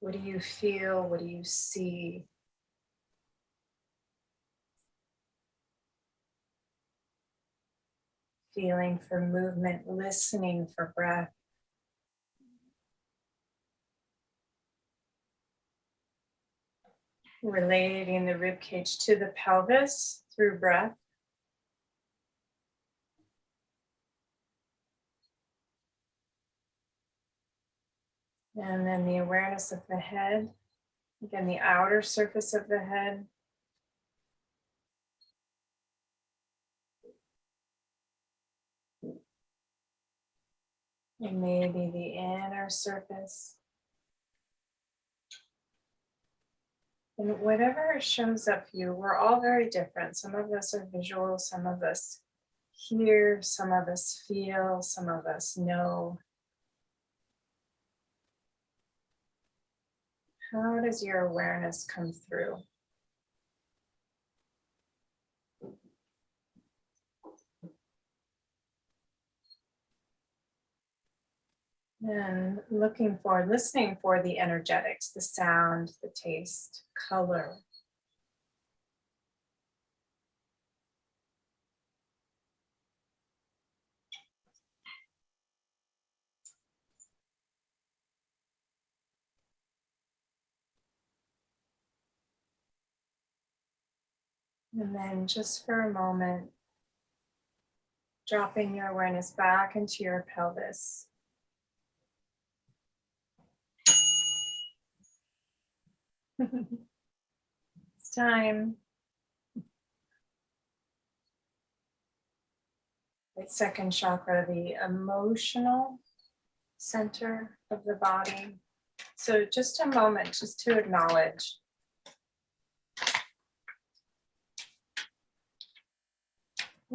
What do you feel? What do you see? Feeling for movement, listening for breath. Relating the rib cage to the pelvis through breath. And then the awareness of the head. Again, the outer surface of the head. And maybe the inner surface. And whatever shows up for you, we're all very different. Some of us are visual, some of us hear, some of us feel, some of us know. How does your awareness come through? And listening for the energetics, the sound, the taste, color. And then just for a moment, dropping your awareness back into your pelvis. It's time. Right, second chakra, the emotional center of the body. So just a moment, just to acknowledge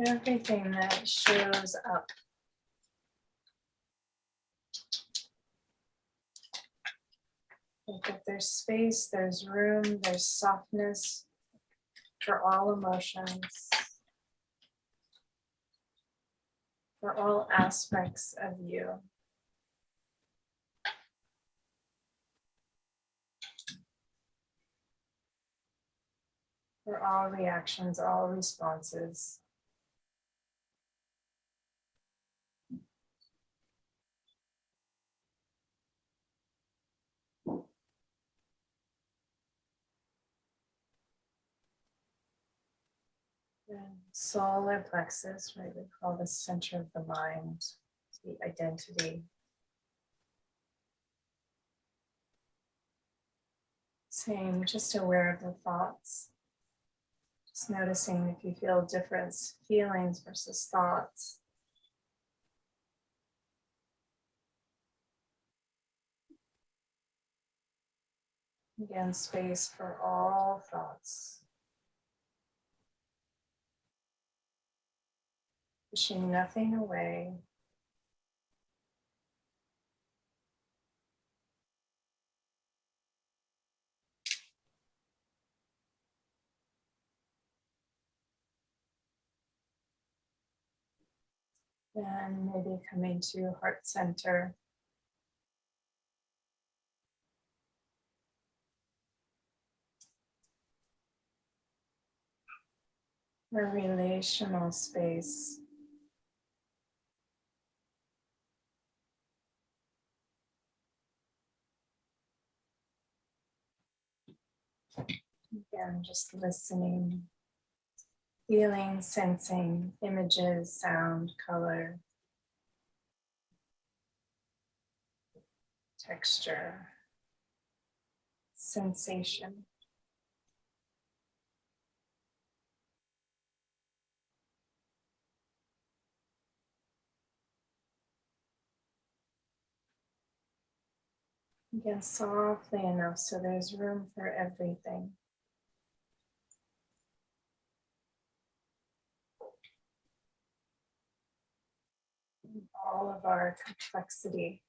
everything that shows up. Think that there's space, there's room, there's softness for all emotions, for all aspects of you. For all reactions, all responses. And solar plexus, right, we call the center of the mind, the identity. Same, just aware of the thoughts. Just noticing if you feel different feelings versus thoughts. Again, space for all thoughts. Pushing nothing away. And maybe coming to heart center. A relational space. Again, just listening, feeling, sensing images, sound, color, texture, sensation. Again, softly enough so there's room for everything. All of our complexity.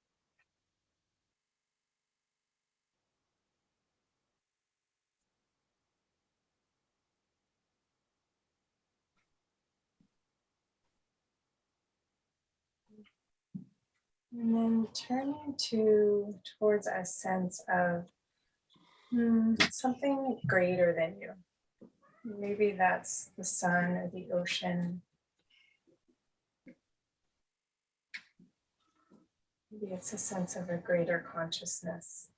And then turning towards a sense of Something greater than you. Maybe that's the sun or the ocean. Maybe it's a sense of a greater consciousness.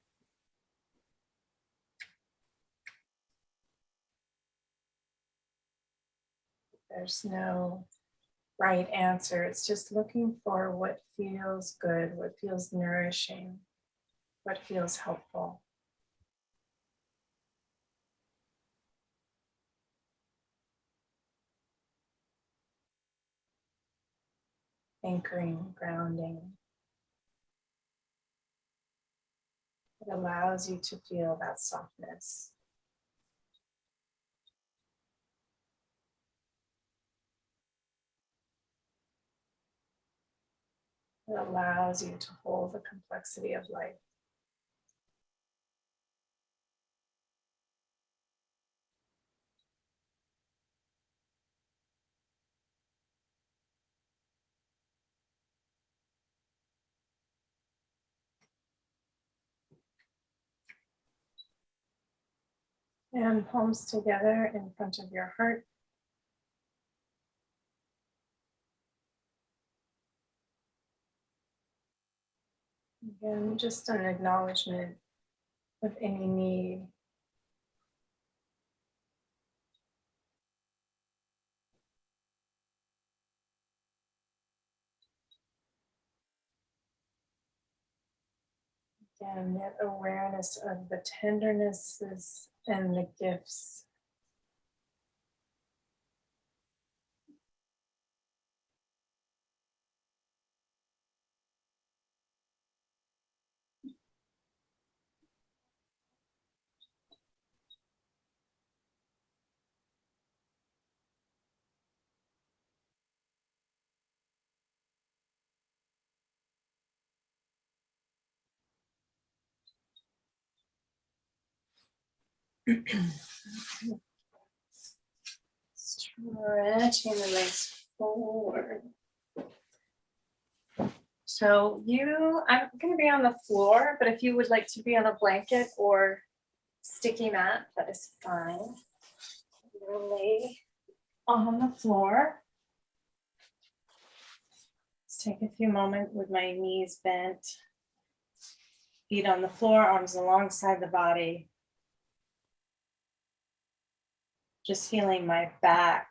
There's no right answer. It's just looking for what feels good, what feels nourishing, what feels helpful. Anchoring, grounding. It allows you to feel that softness. It allows you to hold the complexity of life. And palms together in front of your heart. Again, just an acknowledgement of any need. Again, that awareness of the tendernesses and the gifts. Stretching the legs forward. So I'm going to be on the floor, but if you would like to be on a blanket or sticky mat, that is fine. I'm going to lay on the floor. Let's take a few moments with my knees bent, feet on the floor, arms alongside the body. Just feeling my back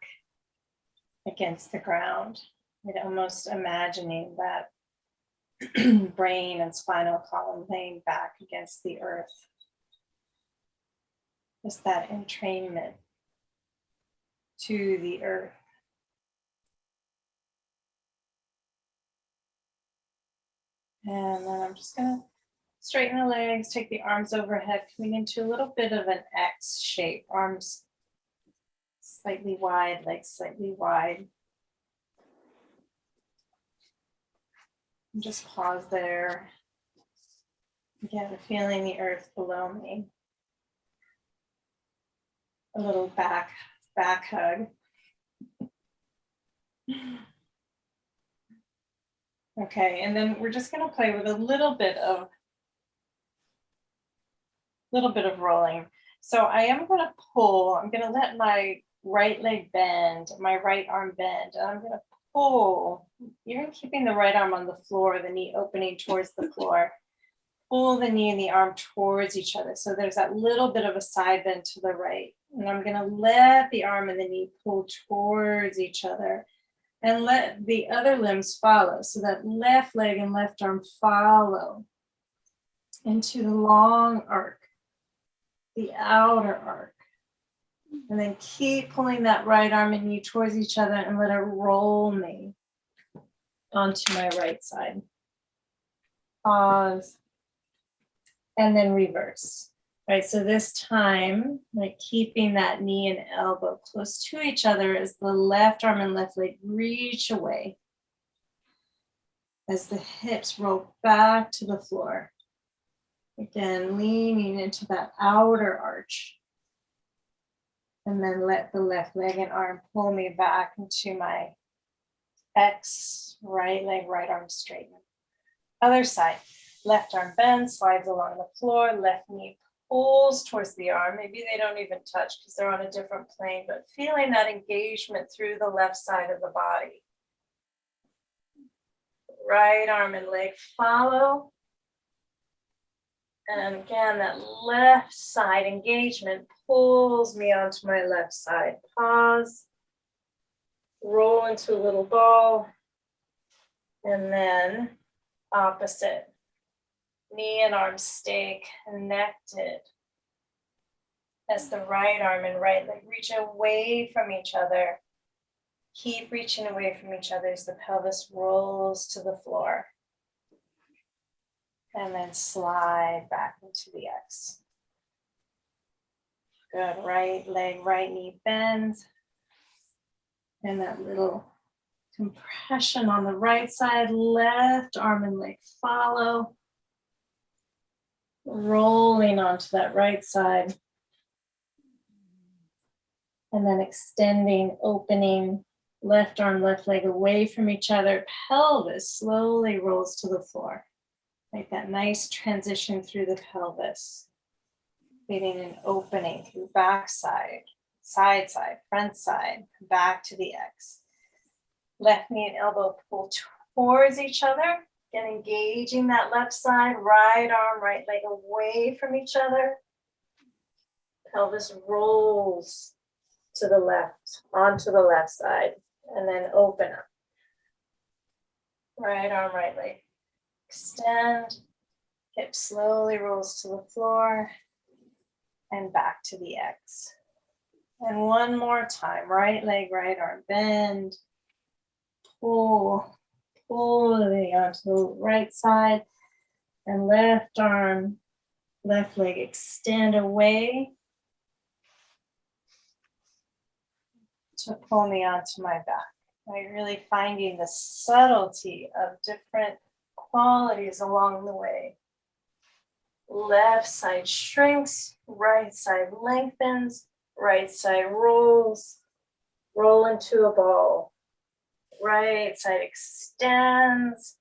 against the ground, and almost imagining that brain and spinal column laying back against the earth. Just that entrainment to the earth. And then I'm just gonna straighten the legs, take the arms overhead, coming into a little bit of an X shape. Arms slightly wide, legs slightly wide. And just pause there. Again, feeling the earth below me. A little back hug. Okay, and then we're just gonna play with a little bit of rolling. So I am gonna pull, I'm gonna let my right leg bend, my right arm bend, and I'm gonna pull, even keeping the right arm on the floor, the knee opening towards the floor. Pull the knee and the arm towards each other. So there's that little bit of a side bend to the right. And I'm gonna let the arm and the knee pull towards each other and let the other limbs follow. So that left leg and left arm follow into the long arc, the outer arc. And then keep pulling that right arm and knee towards each other and let it roll me onto my right side. Pause. And then reverse. Right, so this time, like keeping that knee and elbow close to each other as the left arm and left leg reach away. As the hips roll back to the floor. Again, leaning into that outer arch. And then let the left leg and arm pull me back into my X, right leg, right arm straighten. Other side, left arm bends, slides along the floor, left knee pulls towards the arm. Maybe they don't even touch because they're on a different plane, but feeling that engagement through the left side of the body. Right arm and leg follow. And again, that left side engagement pulls me onto my left side. Pause. Roll into a little ball. And then opposite. Knee and arm stay connected. As the right arm and right leg reach away from each other. Keep reaching away from each other as the pelvis rolls to the floor. And then slide back into the X. Good, right leg, right knee bends. And that little compression on the right side, left arm and leg follow. Rolling onto that right side. And then extending, opening, left arm, left leg away from each other. Pelvis slowly rolls to the floor. Make that nice transition through the pelvis. Creating an opening through back side, side side, front side, back to the X. Left knee and elbow pull towards each other. Again, engaging that left side, right arm, right leg away from each other. Pelvis rolls to the left, onto the left side, and then open up. Right arm, right leg. Extend, hip slowly rolls to the floor and back to the X. And one more time, right leg, right arm, bend, pull, pulling onto the right side and left arm, left leg, extend away to pull me onto my back. I'm really finding the subtlety of different qualities along the way. Left side shrinks, right side lengthens, right side rolls, roll into a ball. Right side extends,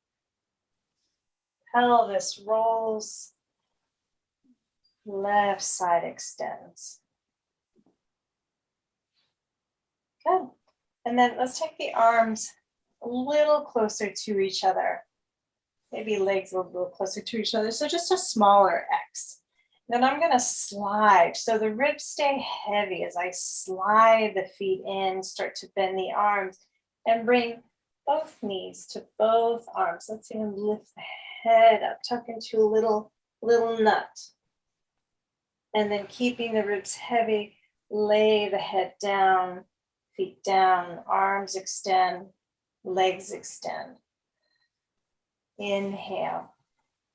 pelvis rolls, left side extends. Good. And then let's take the arms a little closer to each other. Maybe legs a little closer to each other. So just a smaller X. Then I'm going to slide. So the ribs stay heavy as I slide the feet in, start to bend the arms and bring both knees to both arms. Let's even lift the head up, tuck into a little nut. And then keeping the ribs heavy, lay the head down, feet down, arms extend, legs extend. Inhale,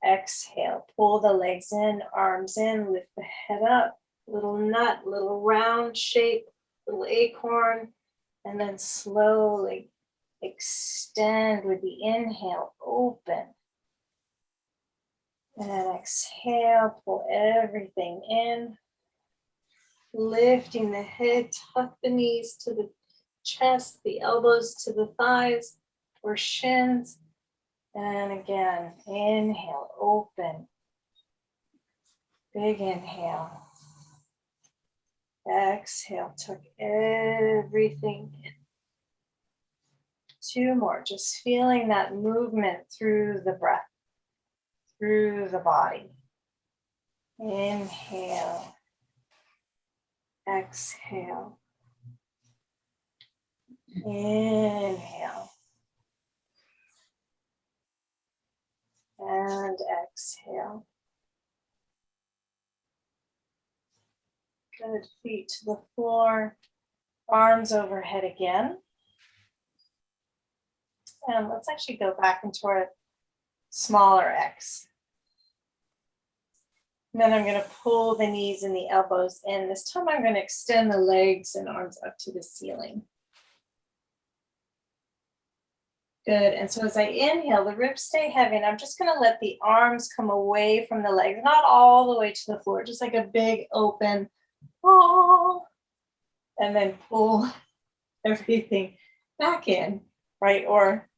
exhale, pull the legs in, arms in, lift the head up, little nut, little round shape, little acorn, and then slowly extend with the inhale, open. And then exhale, pull everything in, lifting the head, tuck the knees to the chest, the elbows to the thighs or shins. And again, inhale, open. Big inhale. Exhale, tuck everything in. Two more, just feeling that movement through the breath, through the body. Inhale. Exhale. Inhale. And exhale. Good, feet to the floor, arms overhead again. And let's actually go back into our smaller X. And then I'm going to pull the knees and the elbows in. This time I'm going to extend the legs and arms up to the ceiling. Good, and so as I inhale, the ribs stay heavy, and I'm just going to let the arms come away from the legs, not all the way to the floor, just like a big open, oh, and then pull everything back in, right? Or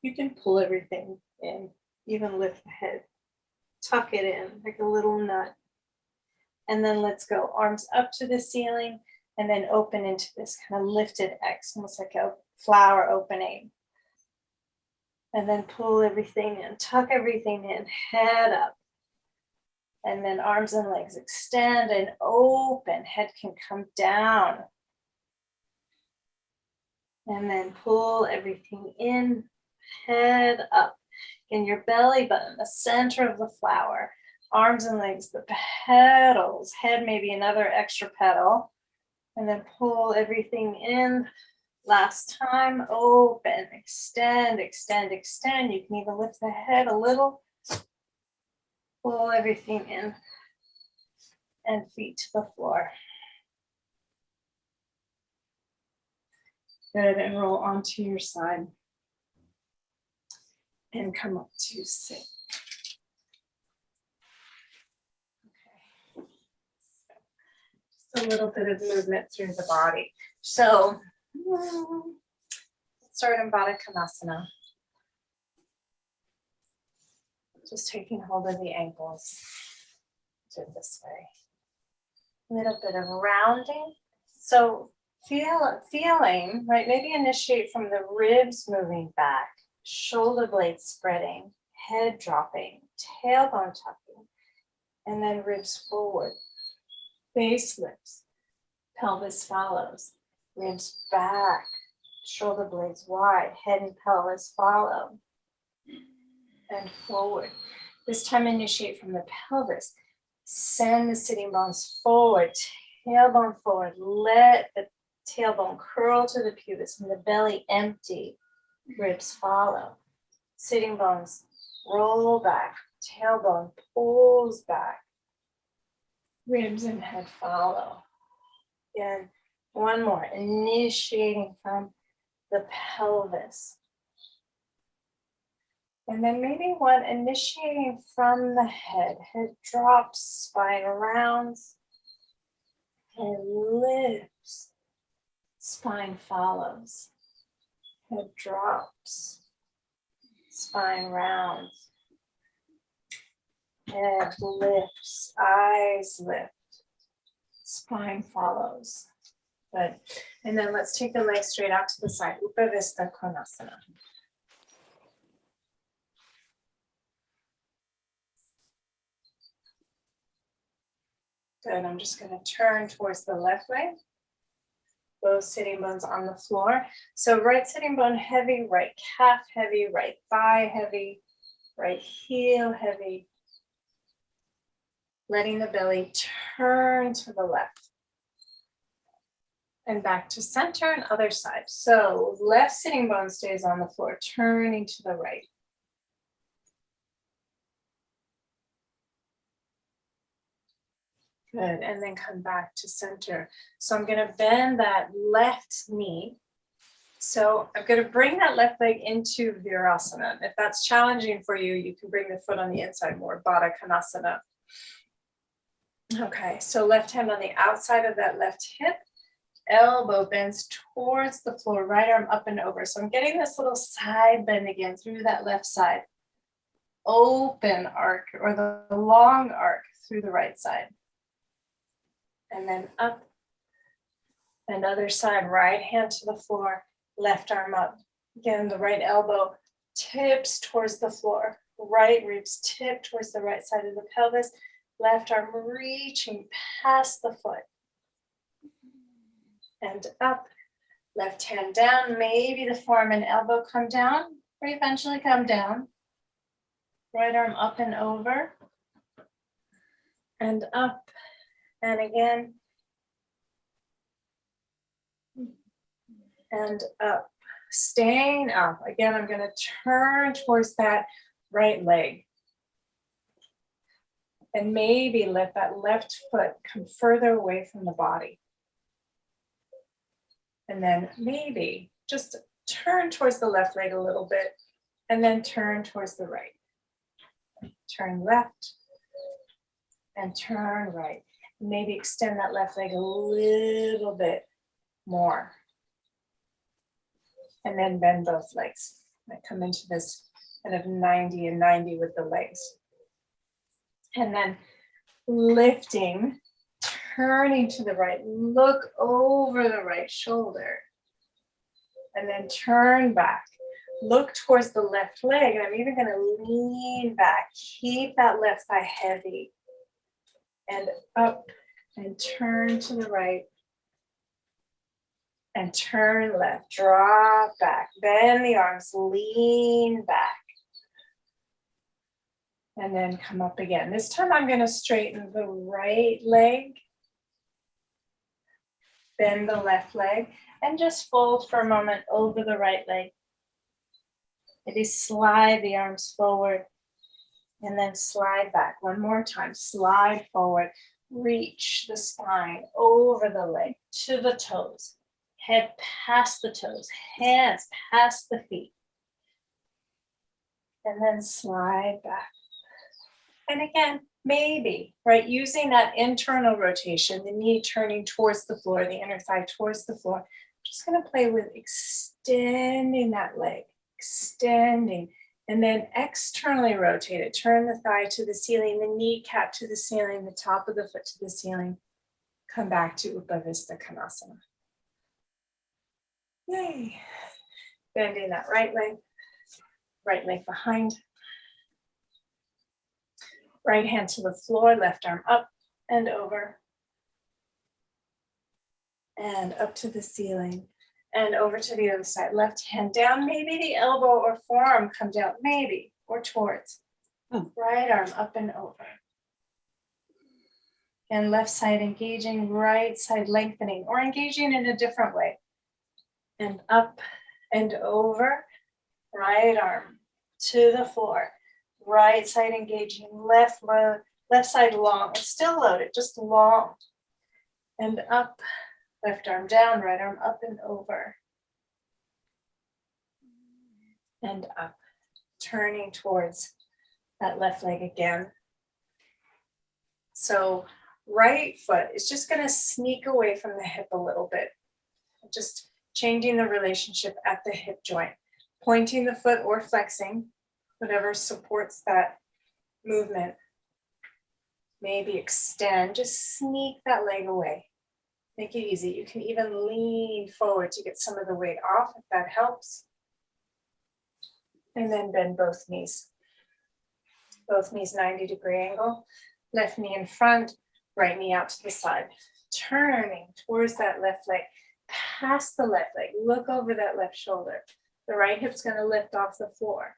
you can pull everything in, even lift the head, tuck it in like a little nut. And then let's go arms up to the ceiling and then open into this kind of lifted X, almost like a flower opening. And then pull everything in, tuck everything in, head up. And then arms and legs extend and open, head can come down. And then pull everything in, head up. In your belly button, the center of the flower, arms and legs, the petals, head maybe another extra petal. And then pull everything in. Last time, open, extend, extend, extend. You can even lift the head a little. Pull everything in and feet to the floor. Good, and roll onto your side. And come up to sit. Okay. Just a little bit of movement through the body. So, start in Baddha Konasana. Just taking hold of the ankles. Do it this way. A little bit of rounding. So feeling, right? Maybe initiate from the ribs moving back, shoulder blades spreading, head dropping, tailbone tucking, and then ribs forward. Face lifts, pelvis follows, ribs back, shoulder blades wide, head and pelvis follow. And forward. This time initiate from the pelvis. Send the sitting bones forward, tailbone forward. Let the tailbone curl to the pubis and the belly empty. Ribs follow. Sitting bones roll back. Tailbone pulls back. Ribs and head follow. Again, one more. Initiating from the pelvis. And then maybe one initiating from the head. Head drops, spine rounds, head lifts, spine follows. Head drops, spine rounds, head lifts, eyes lift, spine follows. Good. And then let's take the legs straight out to the side. Upavista Konasana. Good, I'm just gonna turn towards the left leg. Both sitting bones on the floor. So right sitting bone heavy, right calf heavy, right thigh heavy, right heel heavy. Letting the belly turn to the left. And back to center and other side. So left sitting bone stays on the floor, turning to the right. Good, and then come back to center. So I'm gonna bend that left knee. So I'm gonna bring that left leg into Virasana. If that's challenging for you, you can bring the foot on the inside more, Baddha Konasana. Okay, so left hand on the outside of that left hip, elbow bends towards the floor, right arm up and over. So I'm getting this little side bend again through that left side. Open arc or the long arc through the right side. And then up, and other side, right hand to the floor, left arm up. Again, the right elbow tips towards the floor, right ribs tip towards the right side of the pelvis, left arm reaching past the foot. And up, left hand down, maybe the forearm and elbow come down, or eventually come down. Right arm up and over, and up. And again, and up, staying up. Again, I'm going to turn towards that right leg. And maybe let that left foot come further away from the body. And then maybe just turn towards the left leg a little bit, and then turn towards the right. Turn left, and turn right. Maybe extend that left leg a little bit more. And then bend both legs. I come into this kind of 90 and 90 with the legs. And then lifting turning to the right, look over the right shoulder, and then turn back. Look towards the left leg, and I'm even going to lean back. Keep that left thigh heavy. And up, and turn to the right. And turn left, drop back, bend the arms, lean back. And then come up again. This time I'm going to straighten the right leg, bend the left leg, and just fold for a moment over the right leg. Maybe slide the arms forward and then slide back. One more time, slide forward, reach the spine over the leg to the toes, head past the toes, hands past the feet. And then slide back. And again, maybe, right, using that internal rotation, the knee turning towards the floor, the inner thigh towards the floor. I'm just going to play with extending that leg, extending, and then externally rotate it. Turn the thigh to the ceiling, the kneecap to the ceiling, the top of the foot to the ceiling. Come back to Upavista Konasana. Yay. Bending that right leg behind. Right hand to the floor, left arm up and over. And up to the ceiling. And over to the other side. Left hand down. Maybe the elbow or forearm come down. Maybe. Or towards. Right arm up and over. And left side engaging. Right side lengthening. Or engaging in a different way. And up and over. Right arm to the floor. Right side engaging, left side long. It's still loaded, just long. And up, left arm down, right arm up and over. And up, turning towards that left leg again. So right foot is just going to sneak away from the hip a little bit. Just changing the relationship at the hip joint. Pointing the foot or flexing. Whatever supports that movement. Maybe extend, just sneak that leg away. Make it easy. You can even lean forward to get some of the weight off if that helps. And then bend both knees. Both knees 90-degree angle. Left knee in front, right knee out to the side. Turning towards that left leg, past the left leg. Look over that left shoulder. The right hip's going to lift off the floor.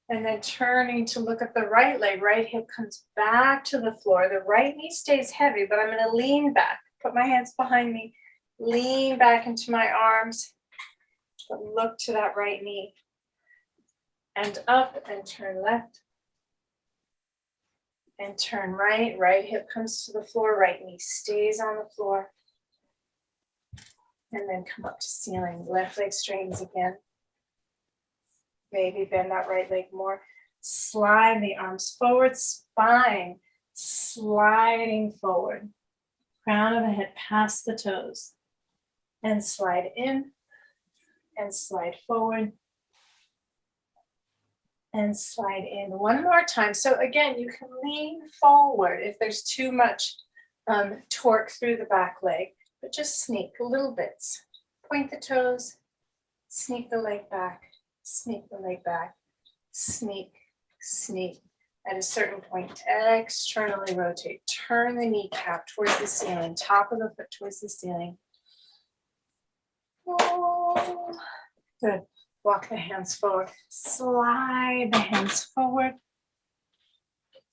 And then turning to look at the right leg, right hip comes back to the floor. The right knee stays heavy, but I'm going to lean back, put my hands behind me, lean back into my arms, but look to that right knee. And up and turn left. And turn right, right hip comes to the floor, right knee stays on the floor. And then come up to ceiling, left leg straightens again. Maybe bend that right leg more. Slide the arms forward, spine sliding forward. Crown of the head past the toes. And slide in and slide forward. And slide in one more time. So again, you can lean forward if there's too much torque through the back leg, but just sneak little bits. Point the toes, sneak the leg back. Sneak the leg back, sneak, sneak. At a certain point, externally rotate. Turn the kneecap towards the ceiling, top of the foot towards the ceiling. Oh, good. Walk the hands forward. Slide the hands forward.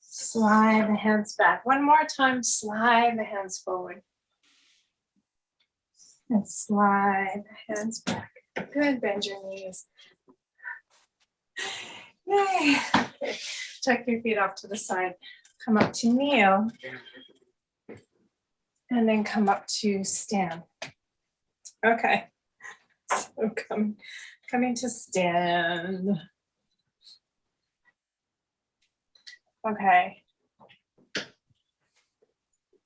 Slide the hands back. One more time, slide the hands forward. And slide the hands back. Good, bend your knees. Yay. Okay. Tuck your feet off to the side. Come up to kneel. And then come up to stand. Okay. So coming to stand. Okay.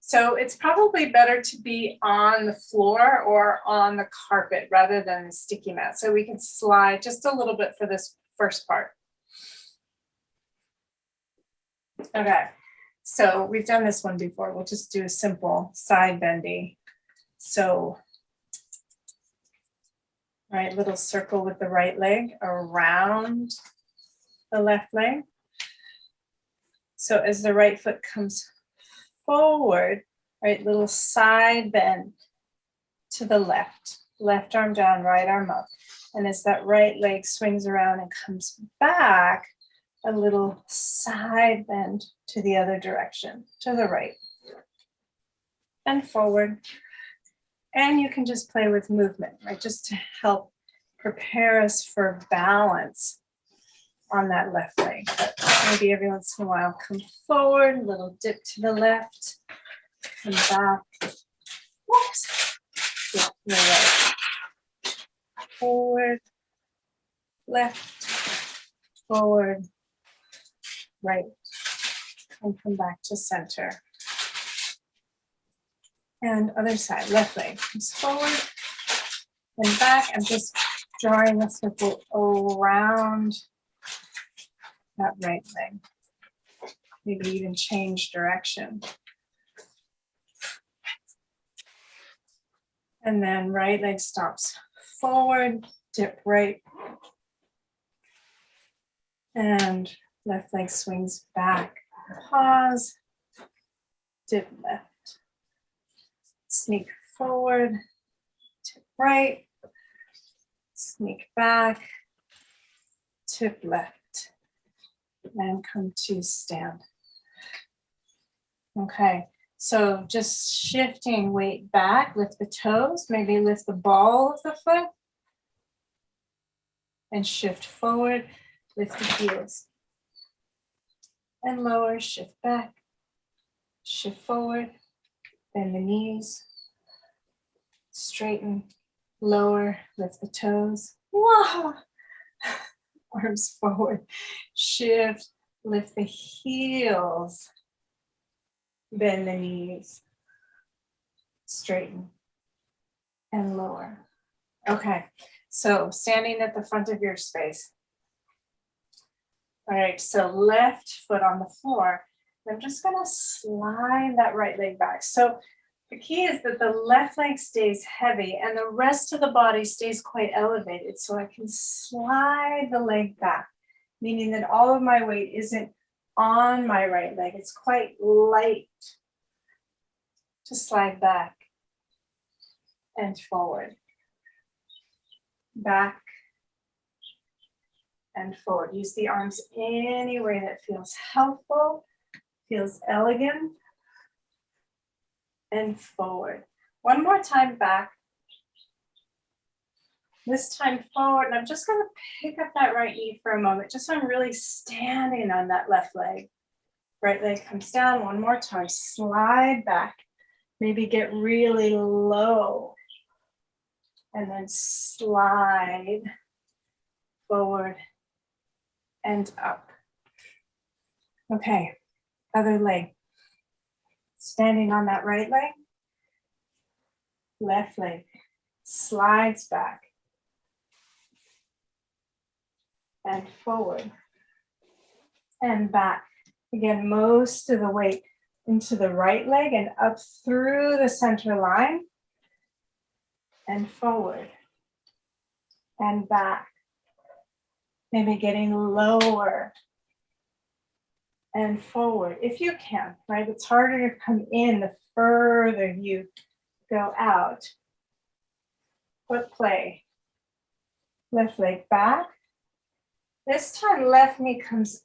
So it's probably better to be on the floor or on the carpet rather than the sticky mat. So we can slide just a little bit for this first part. Okay, So we've done this one before. We'll just do a simple side bendy. So, right, little circle with the right leg around the left leg. So as the right foot comes forward, right, little side bend to the left. Left arm down, right arm up. And as that right leg swings around and comes back, a little side bend to the other direction, to the right. And forward. And you can just play with movement, right? Just to help prepare us for balance on that left leg. But maybe every once in a while, come forward, a little dip to the left, come back. Whoops. Dip to the right. Forward, left, forward, right, and come back to center. And other side, left leg comes forward and back. I'm just drawing a circle around that right leg. Maybe even change direction. And then right leg stops forward, dip right. And left leg swings back, pause, dip left. Sneak forward, tip right, sneak back, tip left, and come to stand. Okay, so just shifting weight back, lift the toes, maybe lift the ball of the foot, and shift forward, lift the heels. And lower, shift back, shift forward, bend the knees, straighten, lower, lift the toes. Whoa. Arms forward, shift, lift the heels, bend the knees, straighten, and lower. Okay, so standing at the front of your space. All right, so left foot on the floor. I'm just gonna slide that right leg back. So the key is that the left leg stays heavy and the rest of the body stays quite elevated. So I can slide the leg back, meaning that all of my weight isn't on my right leg. It's quite light to slide back and forward. Back and forward. Use the arms any way that feels helpful, feels elegant, and forward. One more time back. This time forward, and I'm just gonna pick up that right knee for a moment, just so I'm really standing on that left leg. Right leg comes down, one more time, slide back. Maybe get really low, and then slide forward and up. Okay, other leg. Standing on that right leg, left leg slides back and forward and back. Again, most of the weight into the right leg and up through the center line and forward and back. Maybe getting lower and forward if you can, right? It's harder to come in the further you go out. Foot play. Left leg back. This time left knee comes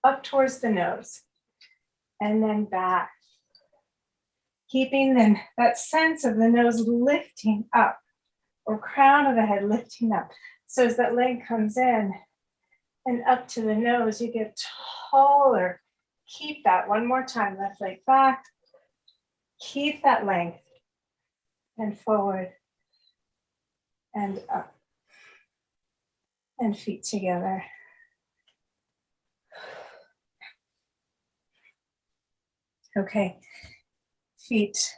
up towards the nose and then back. Keeping then that sense of the nose lifting up or crown of the head lifting up. So as that leg comes in and up to the nose, you get taller. Keep that one more time, left leg back. Keep that length and forward and up and feet together. Okay, feet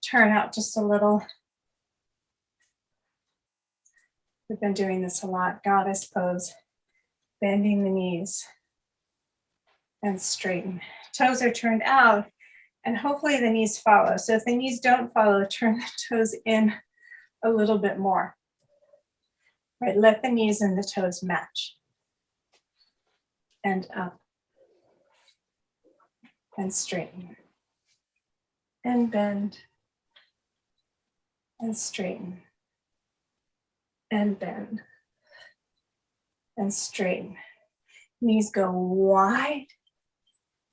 turn out just a little. We've been doing this a lot, goddess pose, bending the knees. and straighten. Toes are turned out, and hopefully the knees follow. So if the knees don't follow, turn the toes in a little bit more. Right, let the knees and the toes match. And up. And straighten. And bend. And straighten. And bend. And straighten. Knees go wide.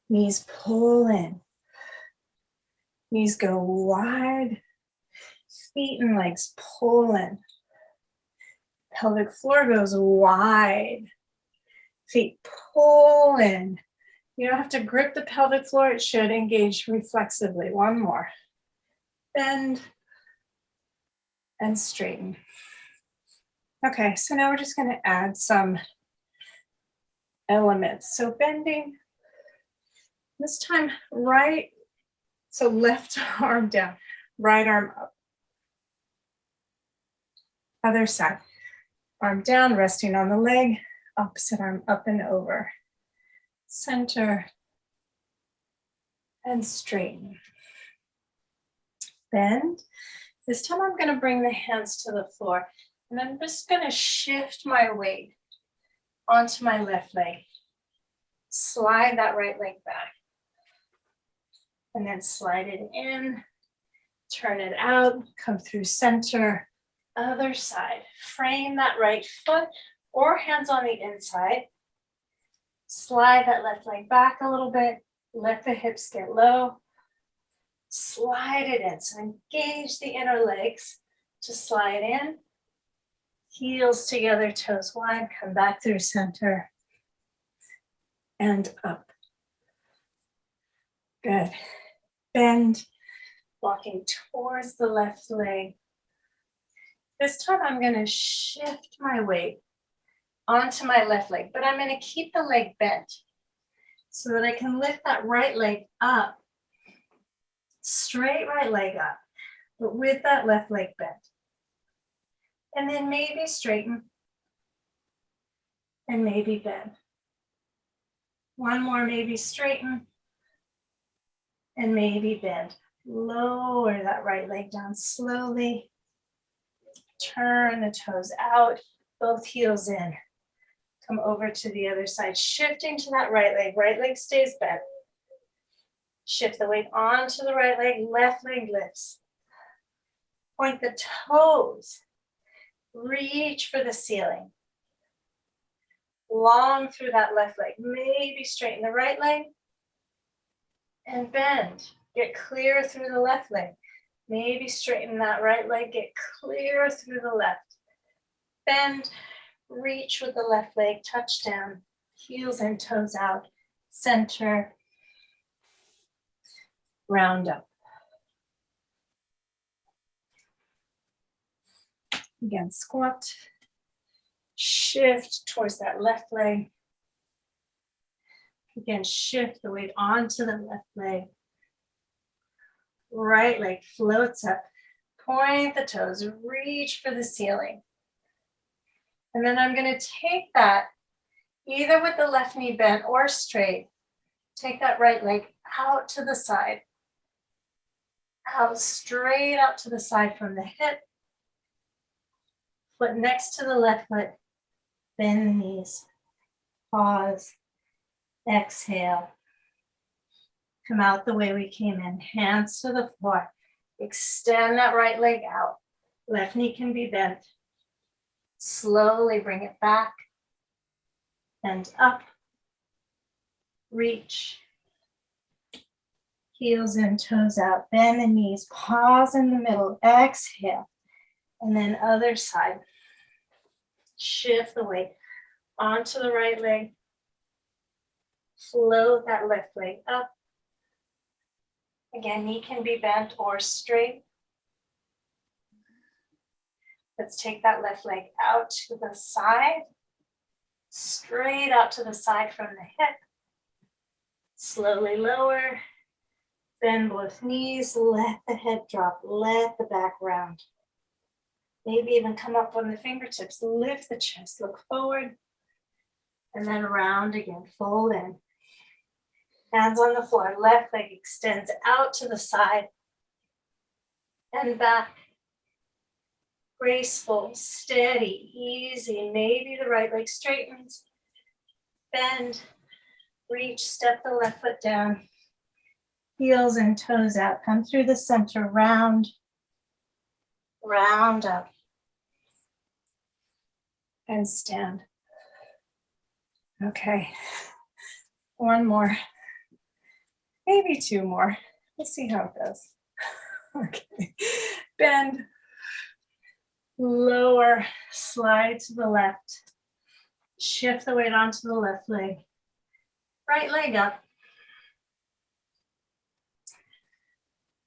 Knees pull in. Knees go wide. Feet and legs pull in. Pelvic floor goes wide. Feet pull in. You don't have to grip the pelvic floor. It should engage reflexively. One more. Bend and straighten. Okay, so now we're just going to add some elements. So bending, this time right, so left arm down, right arm up. Other side, arm down, resting on the leg, opposite arm up and over. Center and straighten. Bend. This time I'm going to bring the hands to the floor, and I'm just going to shift my weight onto my left leg. Slide that right leg back. And then slide it in, turn it out, come through center, other side. Frame that right foot or hands on the inside. Slide that left leg back a little bit. Let the hips get low. Slide it in. So engage the inner legs to slide in. Heels together, toes wide. Come back through center and up. Good. Bend, walking towards the left leg. This time I'm going to shift my weight onto my left leg, but I'm going to keep the leg bent so that I can lift that right leg up. Straight right leg up, but with that left leg bent. And then maybe straighten and maybe bend. One more, maybe straighten and maybe bend. Lower that right leg down slowly. Turn the toes out, both heels in. Come over to the other side, shifting to that right leg stays bent. Shift the weight onto the right leg, left leg lifts. Point the toes, reach for the ceiling. Long through that left leg, maybe straighten the right leg and bend. Get clear through the left leg. Maybe straighten that right leg, get clear through the left. Bend, reach with the left leg, touch down, heels and toes out, center, round up. Again, squat, shift towards that left leg. Again, shift the weight onto the left leg. Right leg floats up. Point the toes, reach for the ceiling. And then I'm going to take that, either with the left knee bent or straight, take that right leg out to the side. Out, straight out to the side from the hip. Foot next to the left foot. Bend the knees. Pause. Exhale. Come out the way we came in. Hands to the floor. Extend that right leg out. Left knee can be bent. Slowly bring it back and up. Reach. Heels and toes out. Bend the knees. Pause in the middle. Exhale. And then other side. Shift the weight onto the right leg. Float that left leg up. Again, knee can be bent or straight. Let's take that left leg out to the side. Straight out to the side from the hip. Slowly lower. Bend both knees. Let the head drop. Let the back round. Maybe even come up on the fingertips. Lift the chest. Look forward. And then round again. Fold in. Hands on the floor, left leg extends out to the side and back. Graceful, steady, easy. Maybe the right leg straightens. Bend, reach, step the left foot down. Heels and toes out. Come through the center, round, round up. And stand. Okay. One more. Maybe two more. We'll see how it goes. Okay. Bend. Lower. Slide to the left. Shift the weight onto the left leg. Right leg up.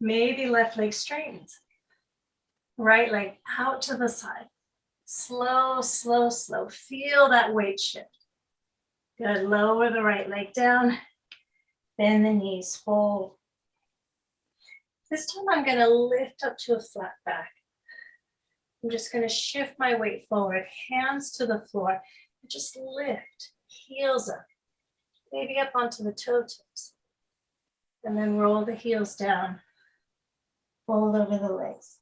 Maybe left leg straightens. Right leg out to the side. Slow, slow, slow. Feel that weight shift. Good. Lower the right leg down. Bend the knees, fold. This time I'm going to lift up to a flat back. I'm just going to shift my weight forward, hands to the floor. Just lift, heels up, maybe up onto the toe tips. And then roll the heels down, fold over the legs.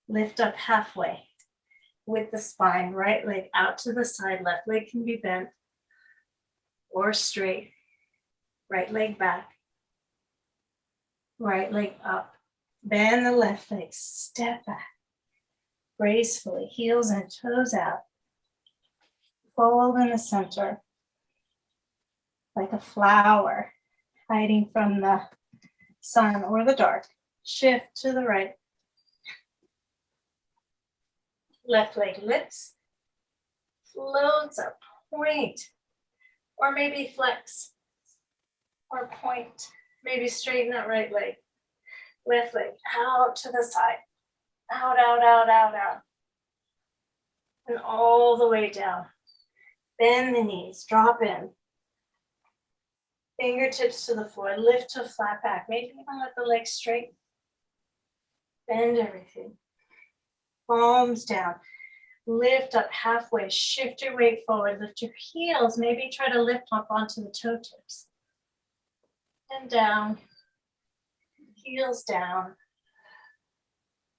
Lift up halfway with the spine, right leg out to the side, left leg can be bent or straight. Right leg back, right leg up. Bend the left leg, step back. Gracefully, heels and toes out. Fold in the center, like a flower hiding from the sun or the dark. Shift to the right. Left leg lifts, floats up, point, or maybe flex, or point. Maybe straighten that right leg. Left leg out to the side. Out, out, out, out, out. And all the way down. Bend the knees, drop in. Fingertips to the floor, lift to flat back. Maybe even let the legs straighten. Bend everything. Palms down. Lift up halfway, shift your weight forward, lift your heels. Maybe try to lift up onto the toe tips. And down, heels down.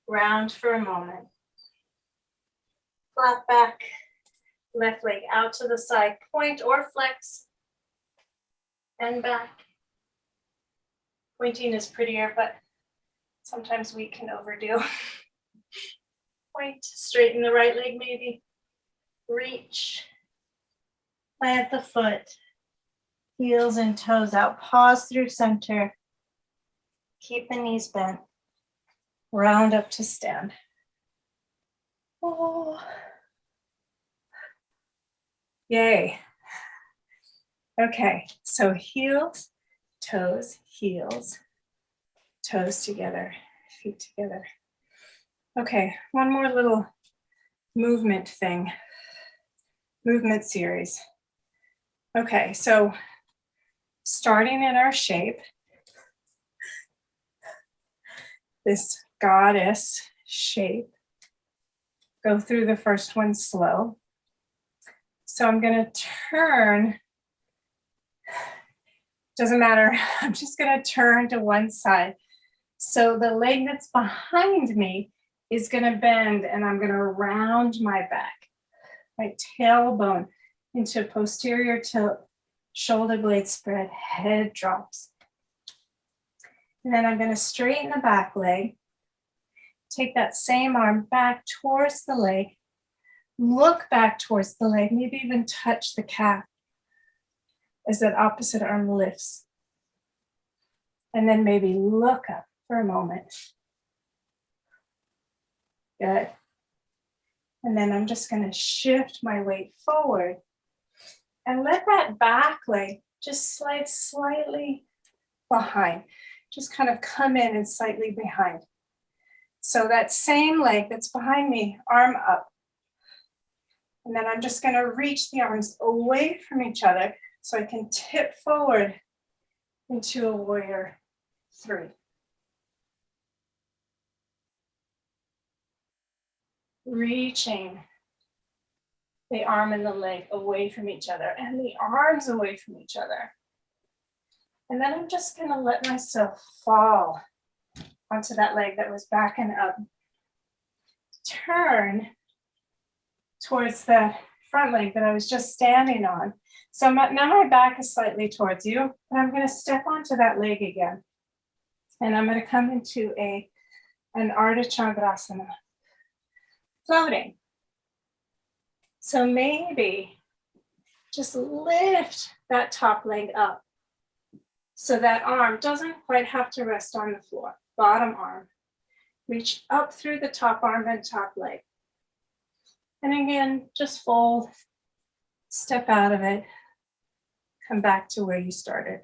Round for a moment. Flat back, left leg out to the side, point or flex, and back. Pointing is prettier, but sometimes we can overdo. Point, straighten the right leg maybe. Reach, plant the foot, heels and toes out, pause through center. Keep the knees bent. Round up to stand. Oh. Yay. Okay, so heels, toes, heels, toes together, feet together. Okay, one more little movement thing, movement series. Okay, so starting in our shape, this goddess shape, go through the first one slow. So I'm going to turn, doesn't matter, I'm just going to turn to one side. So the leg that's behind me is going to bend and I'm going to round my back, my tailbone into posterior tilt, shoulder blade spread, head drops. And then I'm going to straighten the back leg, take that same arm back towards the leg, look back towards the leg, maybe even touch the calf as that opposite arm lifts. And then maybe look up for a moment. Good. And then I'm just going to shift my weight forward and let that back leg just slide slightly behind. Just kind of come in and slightly behind. So that same leg that's behind me, arm up. And then I'm just going to reach the arms away from each other so I can tip forward into a warrior 3. Reaching the arm and the leg away from each other and the arms away from each other. And then I'm just gonna let myself fall onto that leg that was backing up. Turn towards the front leg that I was just standing on. So now my back is slightly towards you, but I'm gonna step onto that leg again. And I'm gonna come into an Ardha Chandrasana, floating. So maybe just lift that top leg up so that arm doesn't quite have to rest on the floor. Bottom arm. Reach up through the top arm and top leg. And again, just fold, step out of it, come back to where you started.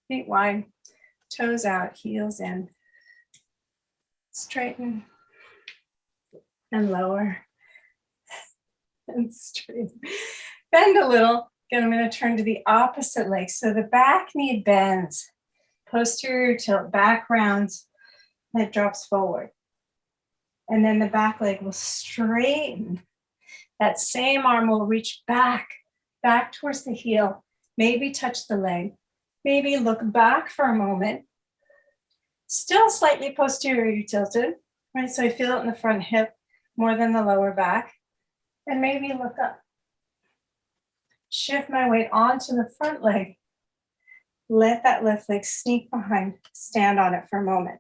Feet wide, toes out, heels in. Straighten and lower and straighten. Bend a little. Again, I'm going to turn to the opposite leg. So the back knee bends, posterior tilt, back rounds, head drops forward. And then the back leg will straighten. That same arm will reach back towards the heel, maybe touch the leg, maybe look back for a moment. Still slightly posterior tilted, right? So I feel it in the front hip more than the lower back. And maybe look up. Shift my weight onto the front leg. Let that left leg sneak behind, stand on it for a moment.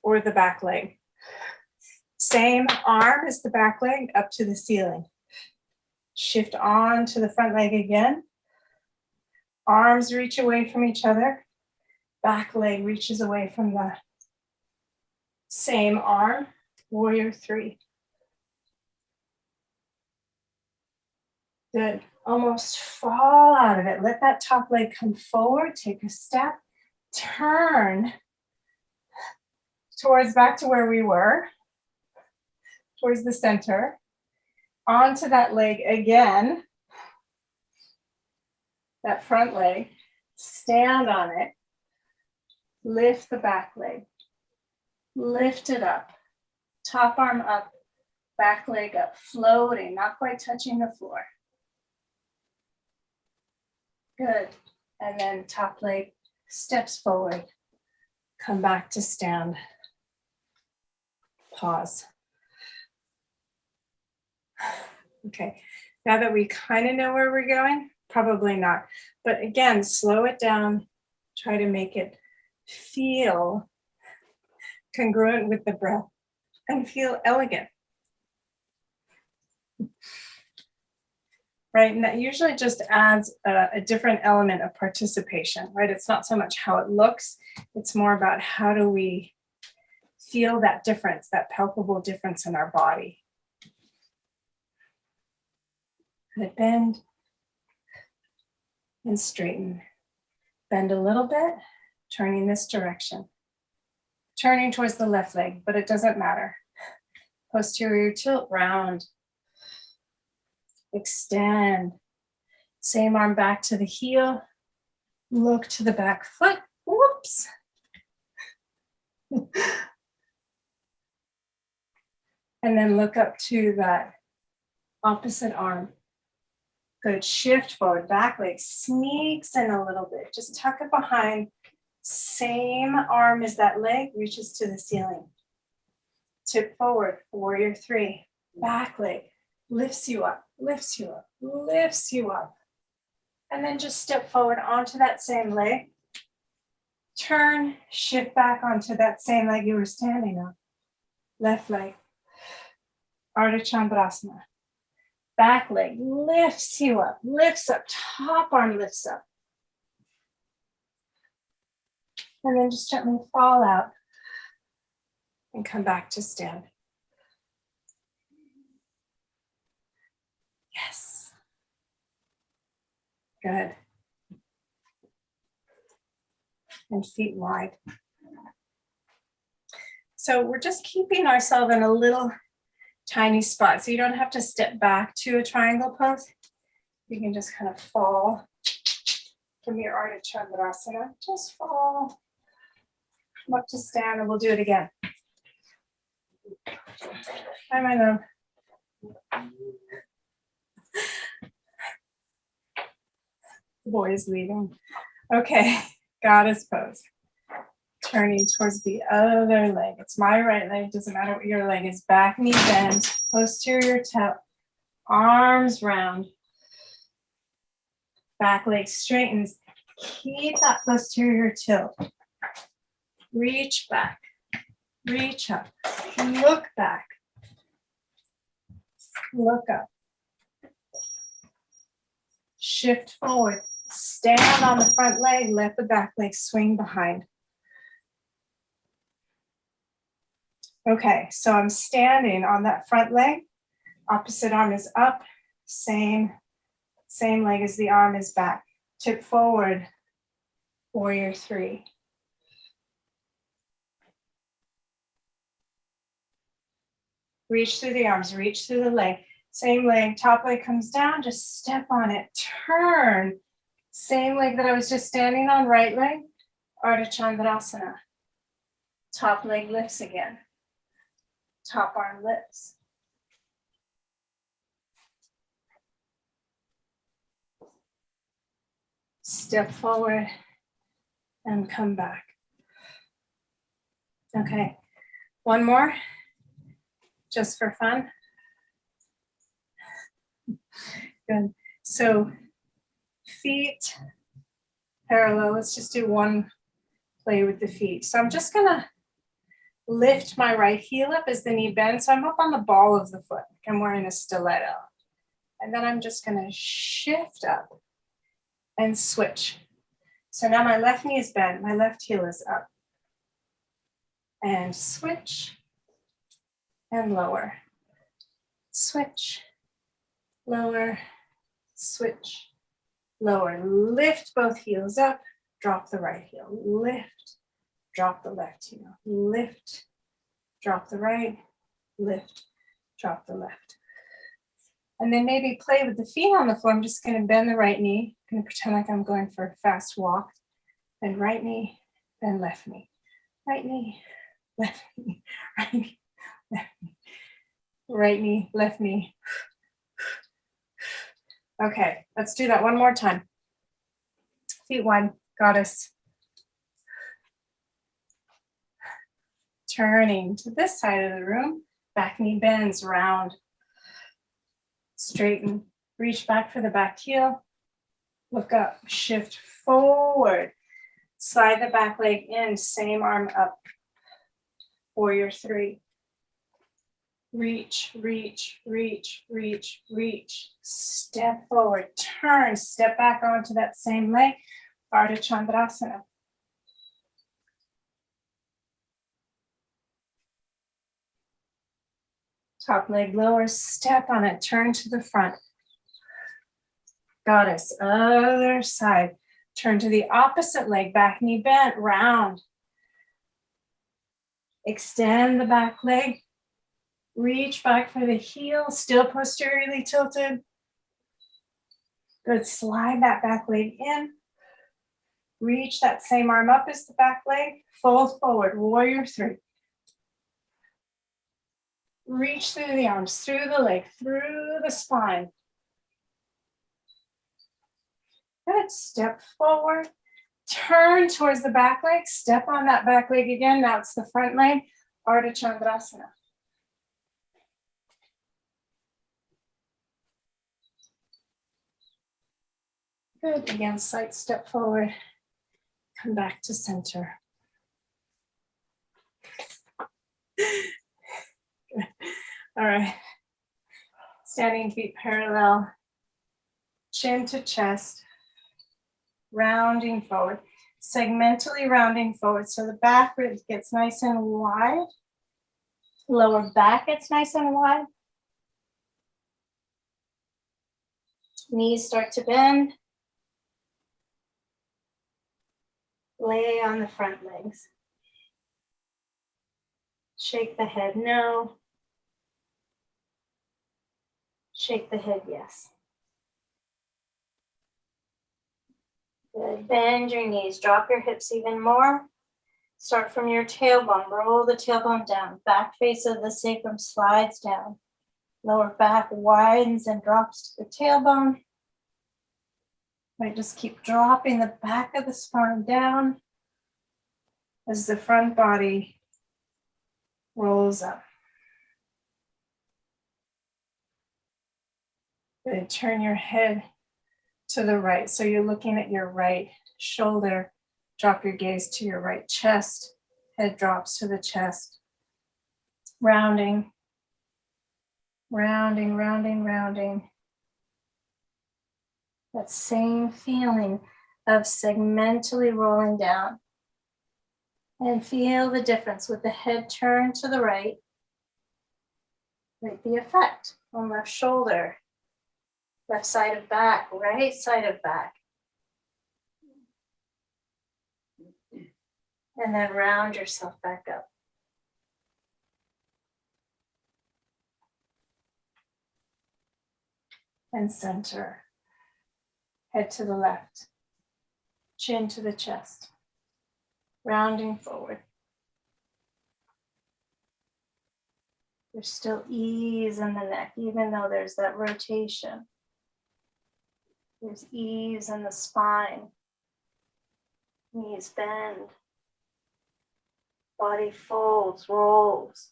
Or the back leg. Same arm as the back leg up to the ceiling. Shift on to the front leg again. Arms reach away from each other. Back leg reaches away from the same arm. Warrior three. Good. Almost fall out of it. Let that top leg come forward. Take a step. Turn towards back to where we were. Towards the center. Onto that leg again. That front leg. Stand on it. Lift the back leg. Lift it up. Top arm up. Back leg up. Floating, not quite touching the floor. Good. And then top leg steps forward. Come back to stand. Pause. Okay. Now that we kind of know where we're going, probably not. But again, slow it down. Try to make it feel congruent with the breath and feel elegant. Right, and that usually just adds a different element of participation, right? It's not so much how it looks, it's more about how do we feel that difference, that palpable difference in our body. Good, bend and straighten. Bend a little bit, turning this direction. Turning towards the left leg, but it doesn't matter. Posterior tilt, round. Extend. Same arm back to the heel. Look to the back foot. Whoops. And then look up to that opposite arm. Good. Shift forward. Back leg sneaks in a little bit. Just tuck it behind. Same arm as that leg reaches to the ceiling. Tip forward. Warrior three. Back leg. Lifts you up, lifts you up, lifts you up. And then just step forward onto that same leg. Turn, shift back onto that same leg you were standing on. Left leg. Ardha Chandrasana. Back leg lifts you up, lifts up, top arm lifts up. And then just gently fall out and come back to stand. Yes. Good. And feet wide. So we're just keeping ourselves in a little tiny spot. So you don't have to step back to a triangle pose. You can just kind of fall from your Ardha Chandrasana. Just fall. Come up to stand and we'll do it again. Hi, my love. The boy is leaving. Okay, goddess pose. Turning towards the other leg. It's my right leg, doesn't matter what your leg is. Back knee bend, posterior toe, arms round. Back leg straightens. Keep that posterior tilt. Reach back, reach up, look back, look up. Shift forward, stand on the front leg, let the back leg swing behind. Okay, so I'm standing on that front leg, opposite arm is up, same leg as the arm is back. Tip forward, warrior three. Reach through the arms, reach through the leg. Same leg, top leg comes down, just step on it, turn. Same leg that I was just standing on, right leg, Ardha Chandrasana. Top leg lifts again. Top arm lifts. Step forward and come back. Okay, one more, just for fun. Good. So feet parallel. Let's just do one play with the feet. So I'm just gonna lift my right heel up as the knee bends. So I'm up on the ball of the foot. I'm wearing a stiletto. And then I'm just gonna shift up and switch. So now my left knee is bent, my left heel is up. And switch and lower. Switch, lower, switch, lower. Lift both heels up, drop the right heel. Lift, drop the left heel. Lift, drop the right, lift, drop the left. And then maybe play with the feet on the floor. I'm just going to bend the right knee. I'm going to pretend like I'm going for a fast walk. Then right knee, then left knee. Right knee, left knee, right knee, left knee. Right knee, left knee. Okay, let's do that one more time. Feet wide, goddess. Turning to this side of the room. Back knee bends, round. Straighten, reach back for the back heel. Look up, shift forward. Slide the back leg in, same arm up. Warrior three. Reach, reach, reach, reach, reach. Step forward, turn, step back onto that same leg. Ardha Chandrasana. Top leg lower, step on it, turn to the front. Goddess, other side. Turn to the opposite leg, back knee bent, round. Extend the back leg. Reach back for the heel, still posteriorly tilted. Good, slide that back leg in. Reach that same arm up as the back leg. Fold forward, warrior three. Reach through the arms, through the leg, through the spine. Good, step forward. Turn towards the back leg, step on that back leg again. Now it's the front leg, Ardha Chandrasana. Good, again, slight step forward. Come back to center. Good. All right. Standing feet parallel, chin to chest, rounding forward, segmentally rounding forward. So the back ribs gets nice and wide, lower back gets nice and wide. Knees start to bend. Lay on the front legs. Shake the head no. Shake the head yes. Good. Bend your knees. Drop your hips even more. Start from your tailbone. Roll the tailbone down. Back face of the sacrum slides down. Lower back widens and drops to the tailbone. Right, just keep dropping the back of the spine down as the front body rolls up. Good. Turn your head to the right. So you're looking at your right shoulder. Drop your gaze to your right chest. Head drops to the chest. Rounding, rounding, rounding, rounding. That same feeling of segmentally rolling down. And feel the difference with the head turned to the right. Right, the effect on left shoulder, left side of back, right side of back. And then round yourself back up. And center. Head to the left. Chin to the chest. Rounding forward. There's still ease in the neck, even though there's that rotation. There's ease in the spine. Knees bend. Body folds, rolls.